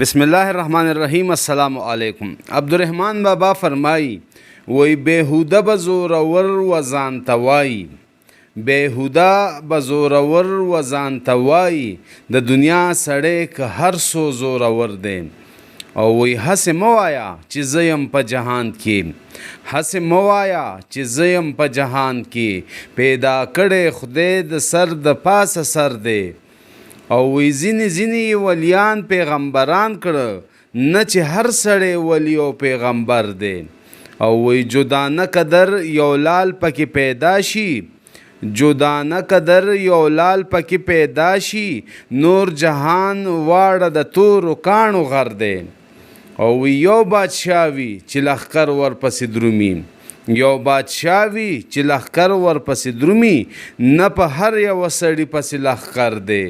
بسم الله الرحمن الرحیم. السلام علیکم. عبدالرحمن بابا فرمایی وی بیهوده بزورور و ځانتوایی، بیهوده بزورور و ځانتوایی، د دنیا سړی که هر څو زورور دی. او وی هسې مه وایه چې زه یم په جهان کې، هسې مه وایه چې زه یم په جهان کې، پیدا کړی خدای د سر د پاسه سر دی. او وی ځینې ولیان پیغمبران کړه، نه چې هر سړی ولی او پیغمبر دی. او وی جدانه قدر یو لال پکې پیدا شي، جدانه قدر یو لال پکې پیدا شي، نور جهان واړه د تورو کاڼو غر دی. او وی یو بادشاه وي چې لښکر ورپسې درومي، یو بادشاه وي چې لښکر ورپسې درومي، نه په هر یوه سړي پسې لښکر دی.